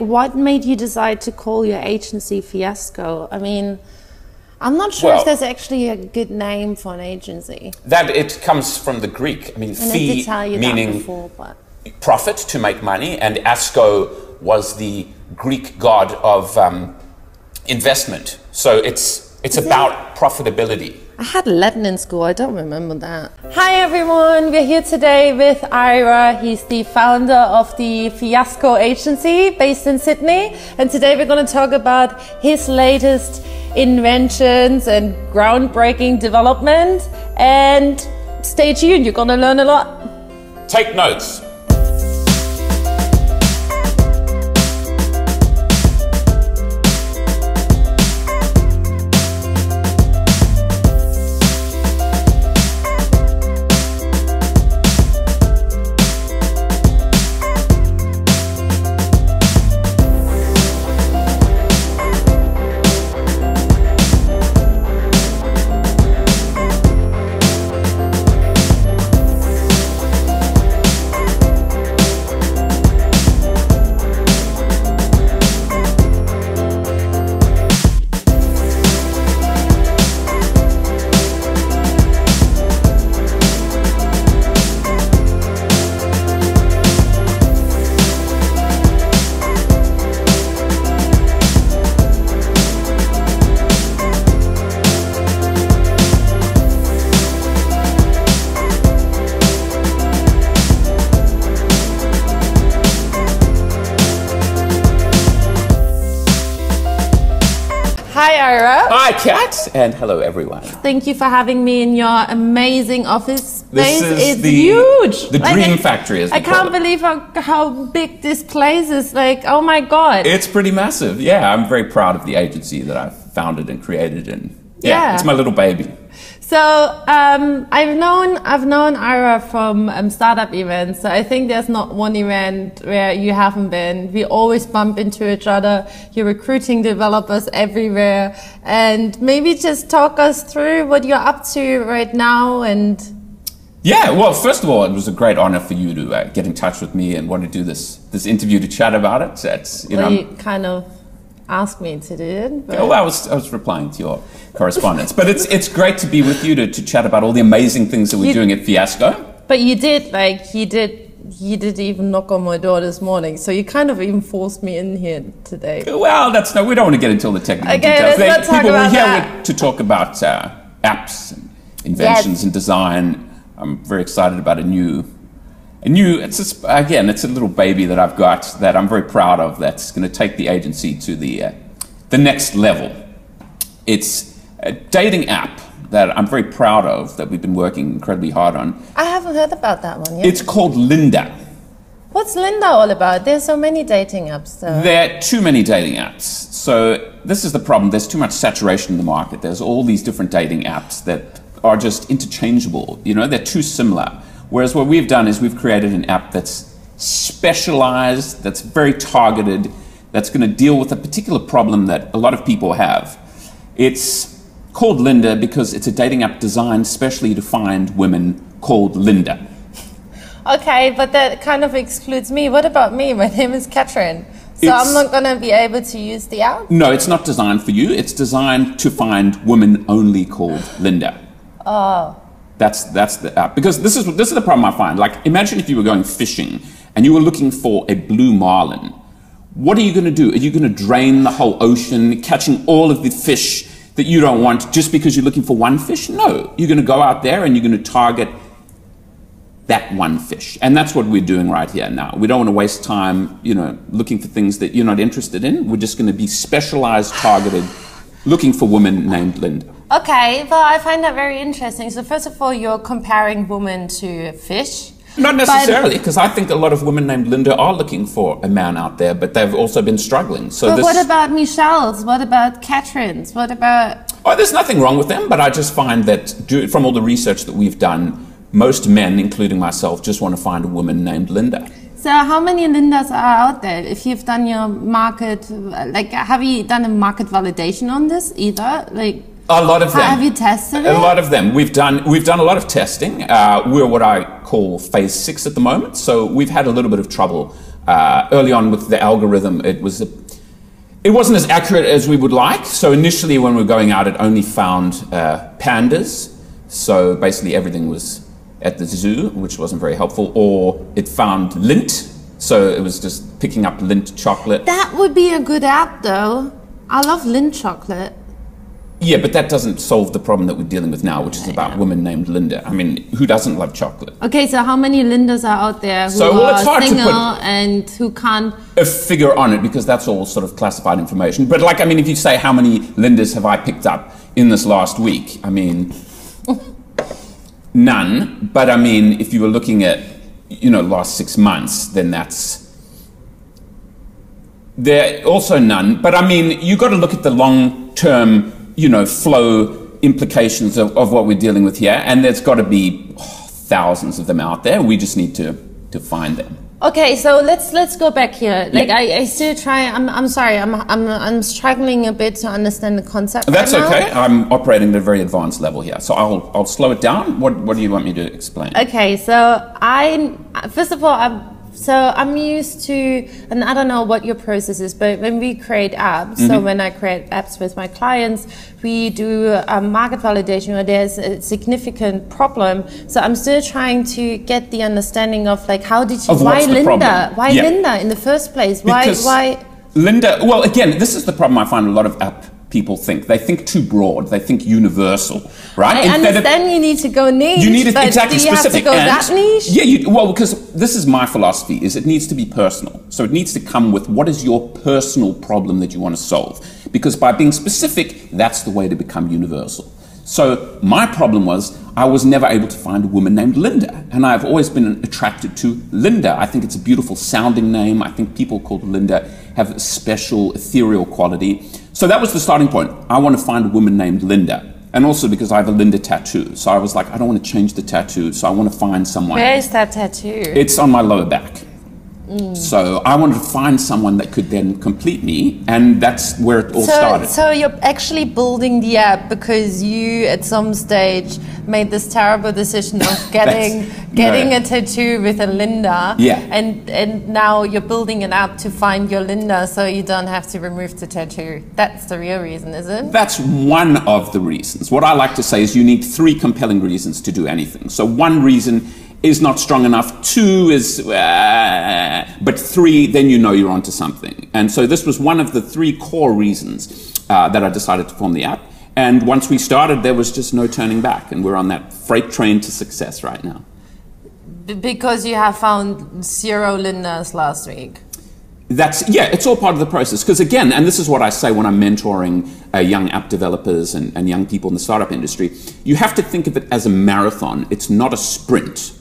What made you decide to call your agency Fiasco? I mean, I'm not sure if there's actually a good name for an agency. That it comes from the Greek. I mean, phi meaning profit, to make money, and Asco was the Greek god of investment. So it's about profitability. I had Latin in school, I don't remember that. Hi everyone, we're here today with Ira. He's the founder of the Fiasco agency based in Sydney. And today we're going to talk about his latest inventions and groundbreaking development. And stay tuned, you're going to learn a lot. Take notes. Hi Ira. Hi Kat, and hello everyone. Thank you for having me in your amazing office space. It's huge. The dream factory, as we I can't believe how big this place is. Like, oh my god. It's pretty massive. Yeah, I'm very proud of the agency that I've founded and created, and yeah, it's my little baby. So I've known Ira from startup events. So I think there's not one event where you haven't been. We always bump into each other. You're recruiting developers everywhere, and maybe just talk us through what you're up to right now. And yeah, well, first of all, it was a great honor for you to get in touch with me and want to do this interview to chat about it. So it's, you kind of asked me to do it. But well, I was replying to your correspondence, but it's great to be with you to chat about all the amazing things that we're doing at Fiasco. But you did even knock on my door this morning, so you kind of even forced me in here today. Well, we don't want to get into all the technical Let's details. not talk about that. To talk about apps and inventions and design. I'm very excited about it's a little baby that I've got that I'm very proud of, that's going to take the agency to the next level. It's a dating app that I'm very proud of, that we've been working incredibly hard on. I haven't heard about that one yet. It's called Linda. What's Linda all about? There's so many dating apps though. There are too many dating apps. So this is the problem. There's too much saturation in the market. There's all these different dating apps that are just interchangeable. You know, they're too similar. Whereas what we've done is we've created an app that's specialized, that's very targeted, that's going to deal with a particular problem that a lot of people have. It's called Linda because it's a dating app designed specially to find women called Linda. Okay, but that kind of excludes me. What about me? My name is Catherine. So I'm not going to be able to use the app? No, it's not designed for you. It's designed to find women only called Linda. Oh. That's the app. Because this is the problem I find. Like, imagine if you were going fishing and you were looking for a blue marlin. What are you going to do? Are you going to drain the whole ocean, catching all of the fish that you don't want just because you're looking for one fish? No. You're going to go out there and you're going to target that one fish. And that's what we're doing right here now. We don't want to waste time, looking for things that you're not interested in. We're just going to be specialized, targeted, looking for women named Linda. Okay, well, I find that very interesting. So first of all, you're comparing women to fish. Not necessarily, because I think a lot of women named Linda are looking for a man out there, but they've also been struggling. So but what about Michelle's? What about Catherine's? What about... Oh, there's nothing wrong with them, but I just find that from all the research that we've done, most men, including myself, just want to find a woman named Linda. So how many Lindas are out there? If you've done your market, have you done a market validation on this either? A lot of them. Have you tested it? A lot of them. We've done a lot of testing. We're what I call phase 6 at the moment. So we've had a little bit of trouble early on with the algorithm, it wasn't as accurate as we would like. So initially when we were going out, it only found pandas. So basically everything was at the zoo, which wasn't very helpful, or it found lint. So it was just picking up lint chocolate. That would be a good app though. I love lint chocolate. Yeah, but that doesn't solve the problem that we're dealing with now, which is about women named Linda. I mean, who doesn't love chocolate? Okay, so how many Lindas are out there who are single and who can't... a figure on it, because that's all sort of classified information. But like, I mean, if you say how many Lindas have I picked up in this last week, I mean, none. But I mean, if you were looking at, last 6 months, then there also none. But I mean, you got to look at the long-term flow implications of what we're dealing with here, and there's got to be thousands of them out there. We just need to find them. Okay, so let's go back here. Like I still try. I'm sorry. I'm struggling a bit to understand the concept. That's right okay. now. I'm operating at a very advanced level here, so I'll slow it down. What do you want me to explain? Okay, so first of all, I'm used to, and I don't know what your process is, but when we create apps, so when I create apps with my clients, we do market validation where there's a significant problem. So I'm still trying to get the understanding of like, why Linda? Why Linda in the first place? Why Linda? Well, again, this is the problem I find a lot of app people think. They think too broad. They think universal, right? I understand you need to go niche. You need it exactly specific. Do you have to go that niche? Yeah, because this is my philosophy, is it needs to be personal. So it needs to come with what is your personal problem that you want to solve. Because by being specific, that's the way to become universal. So my problem was I was never able to find a woman named Linda. And I've always been attracted to Linda. I think it's a beautiful sounding name. I think people called Linda have a special ethereal quality. So that was the starting point. I want to find a woman named Linda. And also because I have a Linda tattoo. So I was like, I don't want to change the tattoo. So I want to find someone. Where is that tattoo? It's on my lower back. So I wanted to find someone that could then complete me, and that's where it all started. So you're actually building the app because you, at some stage, made this terrible decision of getting a tattoo with a Linda. Yeah. And now you're building an app to find your Linda, so you don't have to remove the tattoo. That's the real reason, is it? That's one of the reasons. What I like to say is you need 3 compelling reasons to do anything. So 1 reason is not strong enough, 2 is, but 3, then you know you're onto something. And so this was one of the 3 core reasons that I decided to form the app. And once we started, there was just no turning back. And we're on that freight train to success right now. Because you have found 0 Lindas last week. It's all part of the process. Because again, and this is what I say when I'm mentoring young app developers and young people in the startup industry, you have to think of it as a marathon. It's not a sprint.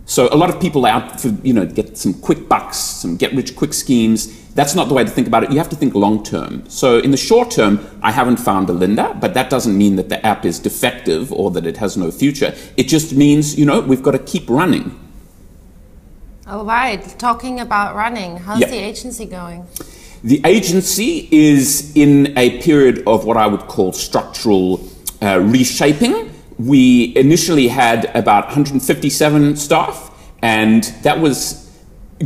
So a lot of people are out for, get some quick bucks, some get-rich-quick schemes. That's not the way to think about it. You have to think long-term. So in the short term, I haven't found a Linda, but that doesn't mean that the app is defective or that it has no future. It just means, we've got to keep running. All right. Talking about running, how's the agency going? The agency is in a period of what I would call structural reshaping. We initially had about 157 staff, and that was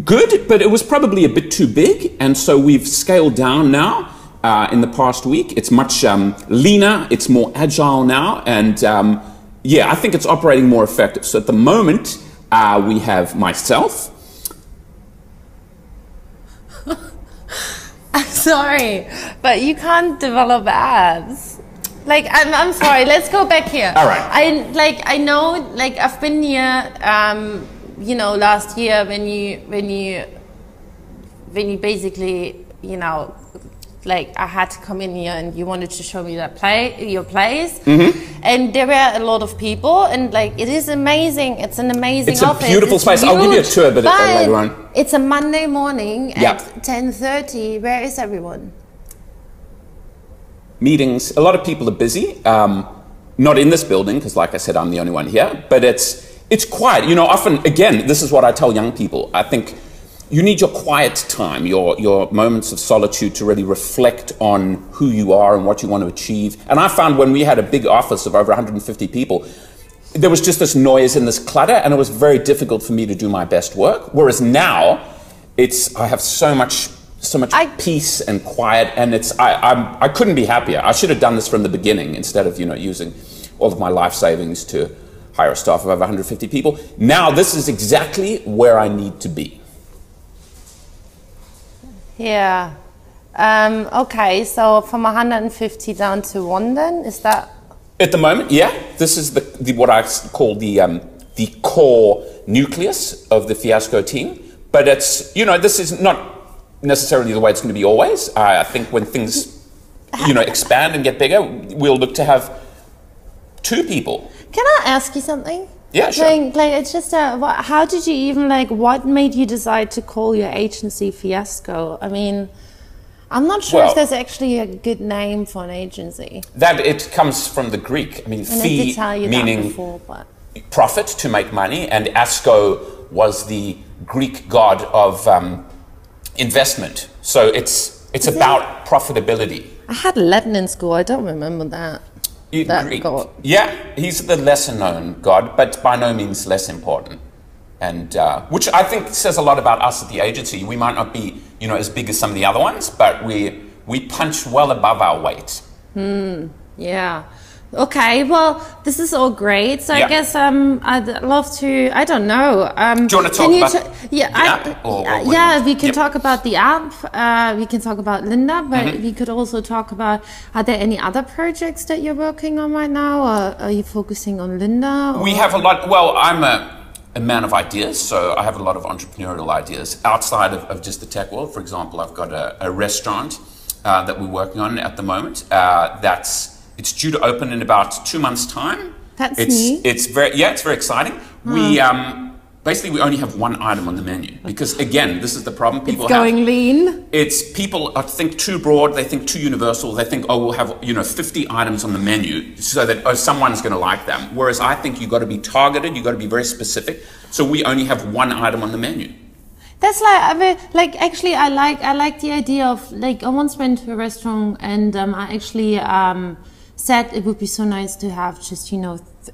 good, but it was probably a bit too big, and so we've scaled down now in the past week. It's much leaner, it's more agile now, and I think it's operating more effective. So at the moment, we have myself. I'm sorry, but you can't develop apps. Like, I'm sorry, let's go back here. All right. I know, I've been here, last year when you basically, I had to come in here and you wanted to show me your place. And there were a lot of people, and it is amazing. It's an amazing office. It's a beautiful space. I'll give you a tour but later on. It's a Monday morning at 10:30. Where is everyone? Meetings. A lot of people are busy. Not in this building, because like I said, I'm the only one here, but it's quiet. Often, again, this is what I tell young people. I think you need your quiet time, your moments of solitude to really reflect on who you are and what you want to achieve. And I found when we had a big office of over 150 people, there was just this noise and this clutter, and it was very difficult for me to do my best work. Whereas now, I have so much peace and quiet, and I couldn't be happier. I should have done this from the beginning instead of, you know, using all of my life savings to hire a staff of over 150 people. Now this is exactly where I need to be. Yeah. Okay, so from 150 down to 1 then, is that? At the moment, yeah. This is what I call the core nucleus of the Fiasco team. But it's, you know, this is not necessarily the way it's going to be always. I think when things, you know, expand and get bigger, we'll look to have 2 people. Can I ask you something? Yeah, sure. Like it's just, how did you even, like, what made you decide to call your agency Fiasco? I mean, I'm not sure if there's actually a good name for an agency. That it comes from the Greek. I mean, phi meaning profit, to make money, and Asco was the Greek god of investment. So it's about profitability. I had Latin in school. I don't remember that. That god. Yeah, he's the lesser known god, but by no means less important. And which I think says a lot about us at the agency. We might not be, you know, as big as some of the other ones, but we punch well above our weight. Yeah. Okay, well, this is all great. So I guess I'd love to, I don't know. Do you want to talk about the app? Yeah, we can talk about the app. We can talk about Linda, but we could also talk about, are there any other projects that you're working on right now? Or are you focusing on Linda? We have a lot. Well, I'm a man of ideas, so I have a lot of entrepreneurial ideas outside of just the tech world. For example, I've got a restaurant that we're working on at the moment. It's due to open in about 2 months' time. That's neat. It's very exciting. We basically we only have 1 item on the menu because, again, this is the problem people have. It's going lean. It's people think too broad. They think too universal. They think, oh, we'll have 50 items on the menu so that someone's going to like them. Whereas I think you've got to be targeted. You've got to be very specific. So we only have 1 item on the menu. That's like actually I like the idea of, like, I once went to a restaurant and I actually said it would be so nice to have just,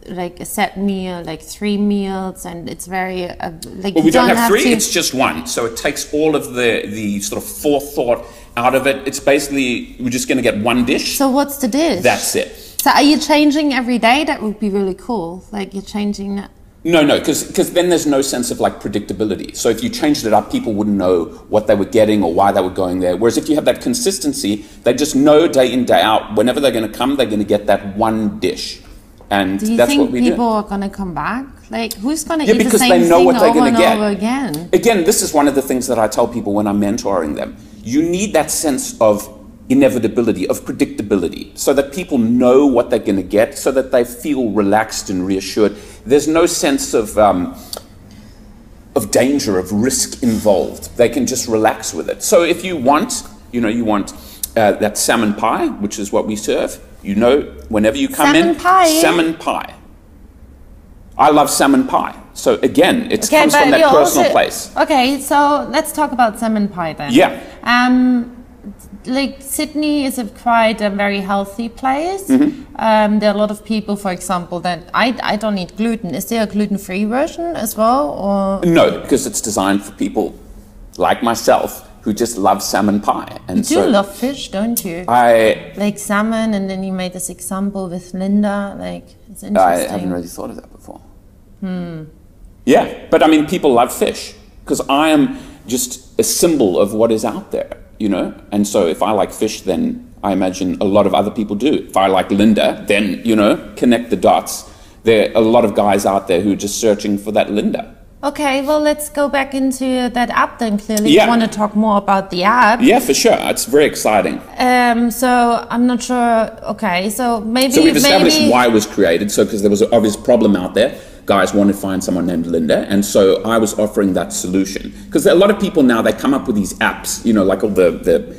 like a set meal, like 3 meals, and it's very like. Well, we don't have 3; it's just 1. So it takes all of the sort of forethought out of it. It's basically we're just going to get 1 dish. So what's the dish? That's it. So are you changing every day? That would be really cool. Like you're changing that. No, because then there's no sense of like predictability. So if you changed it up, people wouldn't know what they were getting or why they were going there. Whereas if you have that consistency, they just know day in, day out, whenever they're going to come, they're going to get that 1 dish. And do you that's think what we do. people are going to come back? Like, who's going to eat the because same they know thing what they're over going and to get. over again? Again, this is one of the things that I tell people when I'm mentoring them. You need that sense of inevitability, of predictability, so that people know what they're going to get, so that they feel relaxed and reassured. There's no sense of danger, of risk involved. They can just relax with it. So if you want, that salmon pie, which is what we serve, whenever you come in, salmon pie. I love salmon pie. So again, it comes from that personal place. Okay, so let's talk about salmon pie then. Yeah. Like Sydney is quite a very healthy place. There are a lot of people, for example, that I don't eat gluten. Is there a gluten-free version as well? Or? No, because it's designed for people like myself who just love salmon pie. And you do love fish, don't you? I like salmon, and then you made this example with Linda. Like, it's interesting. I haven't really thought of that before. Yeah, but I mean, people love fish because I am just a symbol of what is out there. And so if I like fish, then I imagine a lot of other people do. If I like Linda, then, connect the dots. There are a lot of guys out there who are just searching for that Linda. Okay, well, let's go back into that app then. Clearly, you want to talk more about the app. Yeah, for sure. It's very exciting. So I'm not sure. Okay, so maybe... So we've established why it was created. So because there was an obvious problem out there. Guys wanted to find someone named Linda, and so I was offering that solution. Because a lot of people now, they come up with these apps, like all the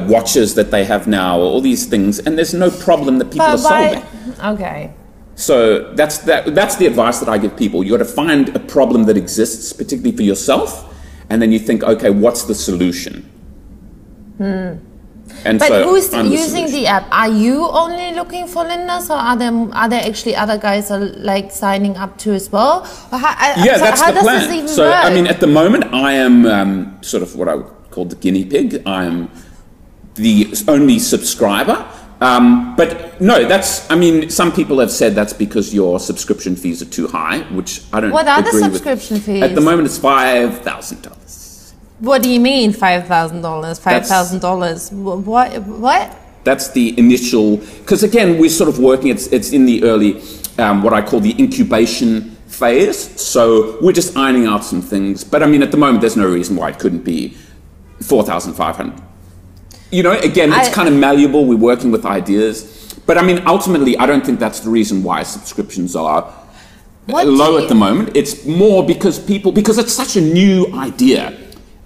watches that they have now, all these things, and there's no problem that people are solving. Okay. So that's the advice that I give people. You got to find a problem that exists, particularly for yourself, and then you think, okay, what's the solution? And but so who's I'm using the app? Are you only looking for lenders, or are there actually other guys are like signing up to as well? Or that's how the does plan. this even So work? I mean, at the moment, I am sort of what I would call the guinea pig. I am the only subscriber. But no, I mean, some people have said that's because your subscription fees are too high, which I don't agree with. What are the subscription fees? At the moment, it's $5,000. What do you mean $5,000? $5,000? What? That's the initial, because again, we're sort of working, it's in the early, what I call the incubation phase. So we're just ironing out some things. But I mean, at the moment, there's no reason why it couldn't be 4,500. You know, again, it's kind of malleable. We're working with ideas. But I mean, ultimately, I don't think that's the reason why subscriptions are low at the moment. It's more because because it's such a new idea.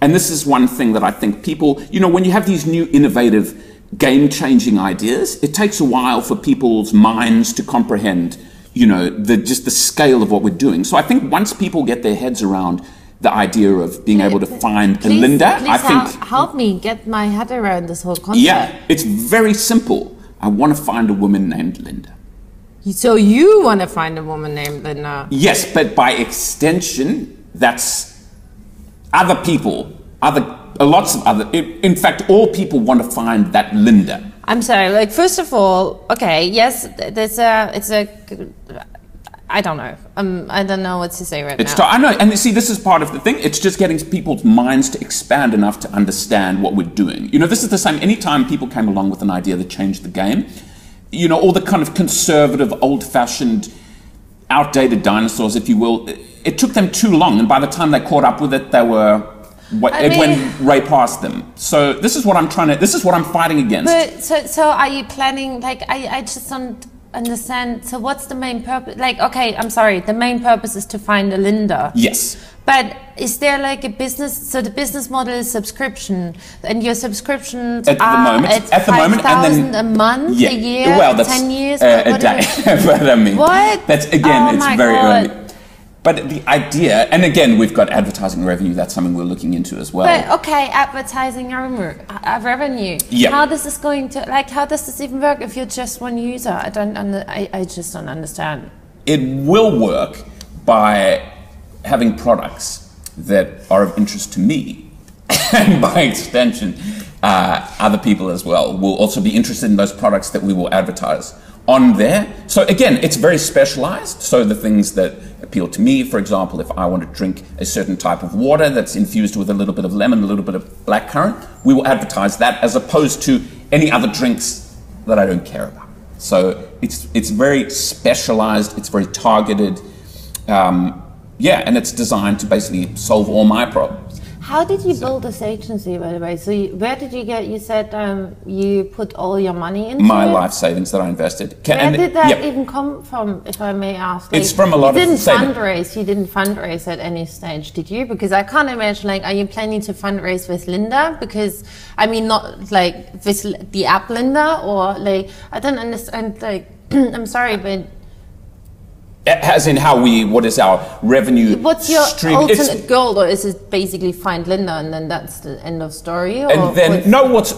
And this is one thing that I think people, you know, when you have these new innovative, game-changing ideas, it takes a while for people's minds to comprehend, you know, just the scale of what we're doing. So I think once people get their heads around the idea of being able to find a Linda, I think... help me get my head around this whole concept. Yeah, it's very simple. I want to find a woman named Linda. So you want to find a woman named Linda? Yes, but by extension, that's other people, lots of other, in fact, all people want to find that Linda. I'm sorry, like, first of all, okay, yes, I don't know. I don't know what to say right now. I know, and you see, this is part of the thing. It's just getting people's minds to expand enough to understand what we're doing. You know, this is the same, anytime people came along with an idea that changed the game, you know, all the kind of conservative, old-fashioned, outdated dinosaurs, if you will, it took them too long, and by the time they caught up with it, it went right past them. So this is what I'm fighting against. But so are you planning, like, I just don't understand, so what's the main purpose? Like, okay, I'm sorry, the main purpose is to find a Linda. Yes. But is there like a business, so the business model is subscription, and your subscriptions at the moment, $5,000 a month, a year, well, that's 10 years? a day. But I mean, what? That's, again, it's very early. But the idea, and again, we've got advertising revenue, that's something we're looking into as well. But okay, advertising revenue. Yeah. How does this going to, like, how does this even work if you're just one user? I just don't understand. It will work by having products that are of interest to me, and by extension, other people as well will also be interested in those products that we will advertise on there. So again, it's very specialized. So the things that appeal to me, for example, if I want to drink a certain type of water that's infused with a little bit of lemon, a little bit of blackcurrant, we will advertise that as opposed to any other drinks that I don't care about. So it's very specialized, it's very targeted, and it's designed to basically solve all my problems. How did you build this agency, by the way? So where did you get, you said you put all your money into my life savings that I invested. Where did that even come from, if I may ask? Like, it's from a lot of savings. You didn't fundraise at any stage, did you? Because I can't imagine, like, are you planning to fundraise with Linda? Because, I mean, not like with the app Linda, or like, I don't understand, like, I'm sorry, but... As in what is our revenue What's your stream? ultimate goal, or is it basically find Linda and then that's the end of story? Or and then,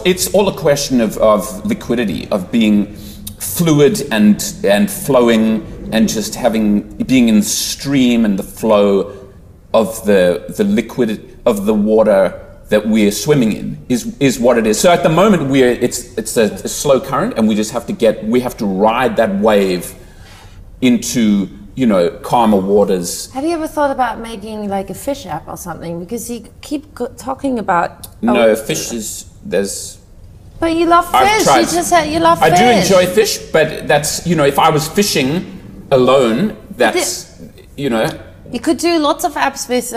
it's all a question of liquidity, of being fluid and flowing, and just being in the stream and the flow of the liquid of the water that we're swimming in is what it is. So at the moment it's a slow current, and we just have to ride that wave into, you know, calmer waters. Have you ever thought about making like a fish app or something? Because you keep talking about... No, fish there's... But you love fish, you just said you love fish. I do enjoy fish, but that's, you know, if I was fishing alone, that's, you know... You could do lots of apps with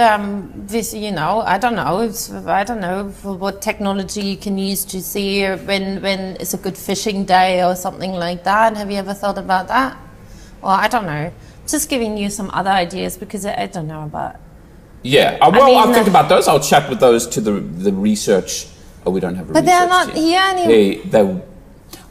you know, I don't know for what technology you can use to see when it's a good fishing day or something like that. Have you ever thought about that? Well, I don't know. Just giving you some other ideas because I don't know about. Yeah, I'll think about those. I'll chat with those to the research. Oh, we don't have a research. But they're not here anymore.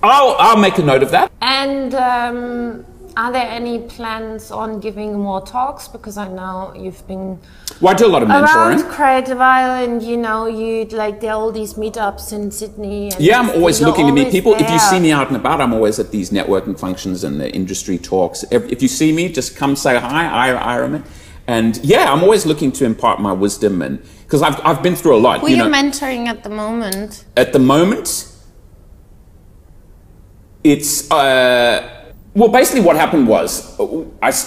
I'll make a note of that. And are there any plans on giving more talks? Because I know you've been Well, I do a lot of mentoring. Around Creative Island, you know, there are all these meetups in Sydney. And yeah, I'm always looking to meet people. There. If you see me out and about, I'm always at these networking functions and the industry talks. If you see me, just come say hi, Ira Iraman. And yeah, I'm always looking to impart my wisdom, and because I've been through a lot. Who are you mentoring at the moment? At the moment, it's well, basically what happened was,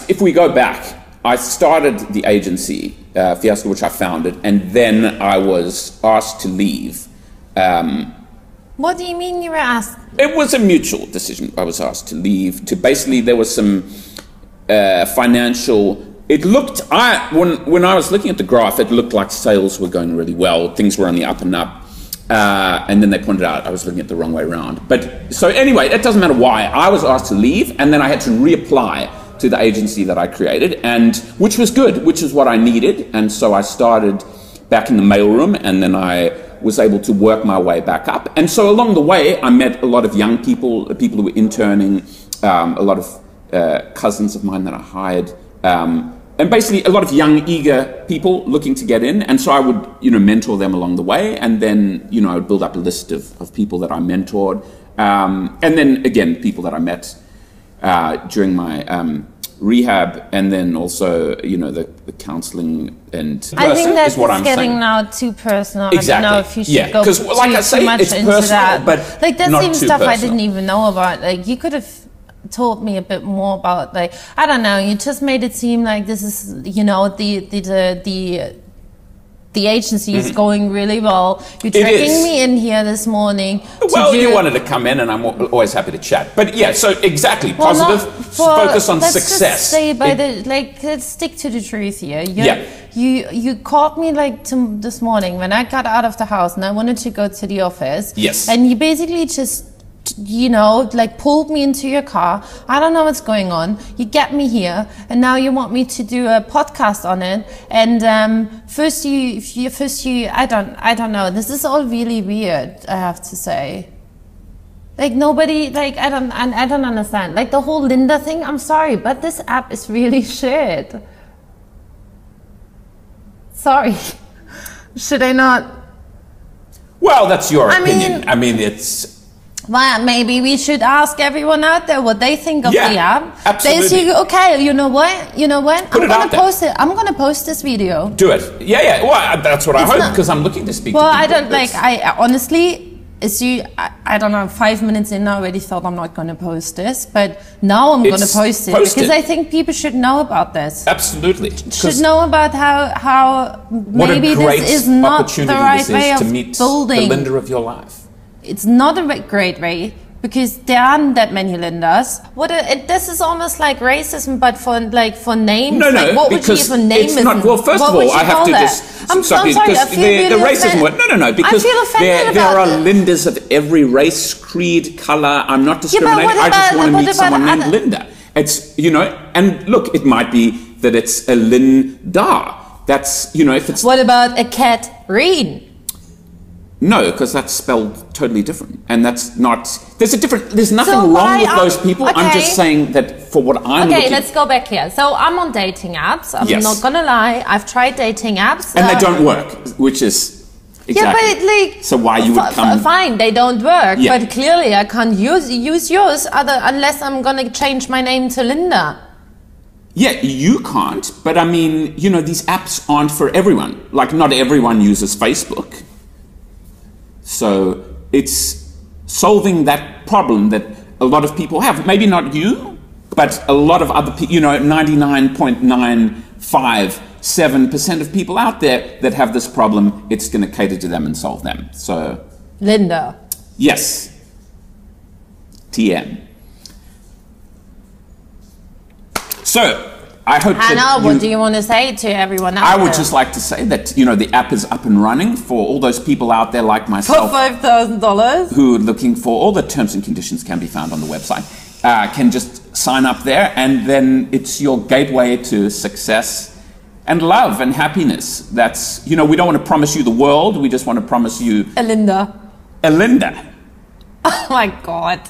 if we go back, I started the agency, Fiasco, which I founded, and then I was asked to leave. What do you mean you were asked? It was a mutual decision. I was asked to leave. Basically, there was some financial. It looked, when I was looking at the graph, it looked like sales were going really well. Things were on the up and up. And then they pointed out I was looking at the wrong way around. But so anyway, it doesn't matter why. I was asked to leave, and then I had to reapply to the agency that I created, and which was good, which is what I needed. And so I started back in the mailroom, and then I was able to work my way back up. And so along the way, I met a lot of young people, people who were interning, a lot of cousins of mine that I hired. And basically a lot of young, eager people looking to get in. And so I would, mentor them along the way. And then, I would build up a list of people that I mentored. And then again, people that I met during my rehab, and then also, the counseling and I think that's getting now too personal. Exactly. I don't know if you should go because like I say, too much it's into personal, that. but that's not even too stuff personal. I didn't even know about. You could have told me a bit more about, I don't know, you just made it seem like this is, the agency is going really well. You're dragging me in here this morning. Well, you wanted to come in, and I'm always happy to chat. But yeah, so exactly, positive, focus on success. Let's just stay by let's stick to the truth here. You called me this morning when I got out of the house and I wanted to go to the office. Yes. And you basically just pulled me into your car. I don't know what's going on. You get me here, and now you want me to do a podcast on it. And first you, I don't know. This is all really weird, I have to say. Nobody, I don't understand. The whole Linda thing, I'm sorry, but this app is really shit. Sorry. Should I not? Well, that's your opinion. I mean, it's... Well, maybe we should ask everyone out there what they think of the app. Absolutely. They say, okay, you know what? Put it out there. Post it. I'm gonna post this video. Do it. Yeah. Well, that's what I hope, because I'm looking to speak to people. I don't I honestly, I don't know, 5 minutes in, I already thought I'm not gonna post this, but now I'm gonna post it because I think people should know about this. Absolutely. Should know about how maybe this is not the right way of building the Linda of your life. It's not a great way, because there aren't that many Lindas. This is almost like racism, but for names. No, what would you even name it? Well, first of all, I have to just I'm sorry. I feel really the racism word. No, because I feel offended there are Lindas of every race, creed, color. I'm not discriminating. I just want to meet someone named Linda. It's and look, it might be that it's a Linda. That's if it's. What about a Catherine? No, because that's spelled totally different, and that's not. There's nothing wrong with those people. Okay. I'm just saying that for what I'm. Okay, let's go back here. So I'm on dating apps. I'm not gonna lie. I've tried dating apps, and they don't work, which is exactly. But so why you would come? Fine, they don't work, but clearly I can't use yours unless I'm gonna change my name to Linda. Yeah, you can't. But I mean, these apps aren't for everyone. Not everyone uses Facebook. So it's solving that problem that a lot of people have. Maybe not you, but a lot of other people, 99.957% of people out there that have this problem. It's going to cater to them and solve them. So Linda. Yes. TM. So I hope Hannah, what do you want to say to everyone out there? I would just like to say that, the app is up and running for all those people out there like myself. For $5,000. Who are looking for, all the terms and conditions can be found on the website. Can just sign up there, and then it's your gateway to success and love and happiness. That's, we don't want to promise you the world. We just want to promise you... A Linda. A Linda. Oh my God.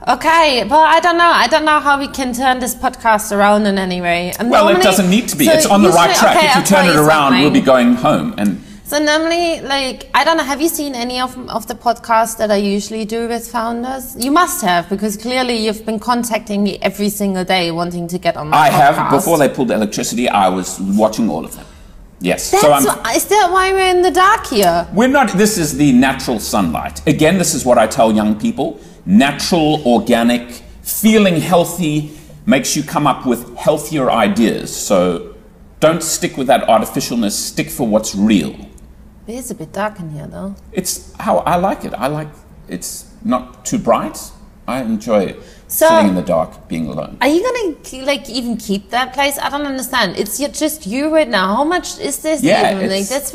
Okay, but I don't know. I don't know how we can turn this podcast around in any way. And well, it doesn't need to be. So it's on the right track. Okay, if you turn it around, we'll be going home. And so normally, like, I don't know, have you seen any of the podcasts that I usually do with founders? You must have, because clearly you've been contacting me every single day wanting to get on my podcast. I have. Before they pulled the electricity, I was watching all of them. Yes. Is that why we're in the dark here? We're not. This is the natural sunlight. Again, this is what I tell young people. Natural, organic, feeling healthy makes you come up with healthier ideas. So don't stick with that artificialness. Stick for what's real. It is a bit dark in here, though. It's how I like it. It's not too bright. I enjoy sitting in the dark, being alone. Are you gonna even keep that place? I don't understand. It's just you right now. How much is this? Yeah, even? Like, that's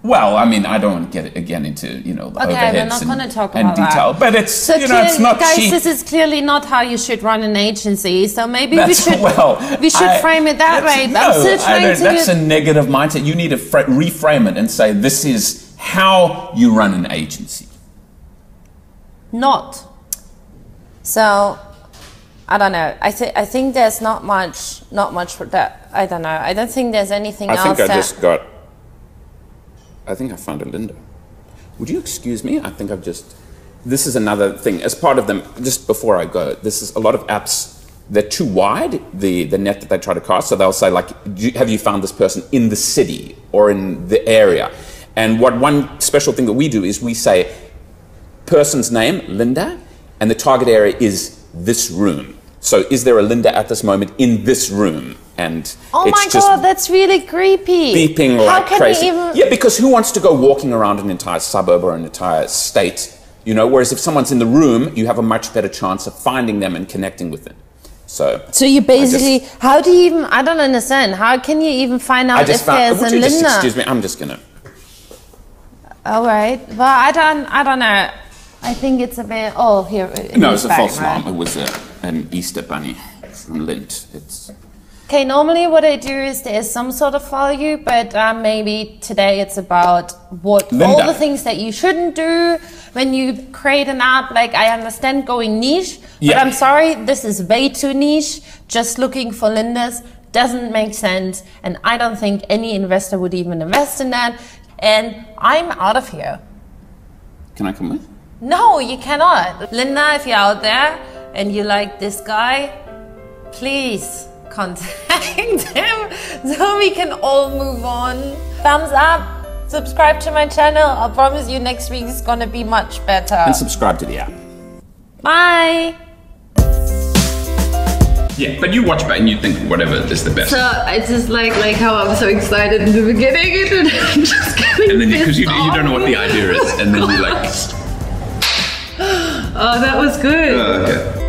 well, I mean, I don't want to get again into the overheads we're not going to talk and about detail, that. but it's it's not guys, cheap. This is clearly not how you should run an agency. So maybe we should frame it that way. That's a negative mindset. You need to reframe it and say this is how you run an agency. Not. So I don't know. I think there's not much for that. I don't know. I don't think there's anything else. I think I found a Linda. Would you excuse me? This is another thing. As part of them, just before I go, this is a lot of apps, they're too wide, the net that they try to cast. So they'll say, like, have you found this person in the city or in the area? And one special thing that we do is we say, person's name, Linda, and the target area is this room. So is there a Linda at this moment in this room? And oh my God, that's really creepy. Beeping like crazy. Yeah, because who wants to go walking around an entire suburb or an entire state? Whereas if someone's in the room, you have a much better chance of finding them and connecting with them. So you basically, how do you even, I don't understand, how can you even find out if there's a Linda? Excuse me, I'm just gonna. All right, well, I don't know. I think it's a bit, here. No, it's a false alarm. It was an Easter bunny from Lint. Okay, normally what I do is there's some sort of value, but maybe today it's about all the things that you shouldn't do when you create an app. Like, I understand going niche, but I'm sorry, this is way too niche. Just looking for Lindas doesn't make sense, and I don't think any investor would even invest in that. And I'm out of here. Can I come with? No, you cannot. Linda, if you're out there and you like this guy, please contact him so we can all move on. Thumbs up, subscribe to my channel. I promise you next week is gonna be much better. And subscribe to the app. Bye. Yeah, but you watch back and you think whatever is the best. So it's just like how I was so excited in the beginning and I'm just getting and then because you don't know what the idea is and then you're like oh, that was good. Okay.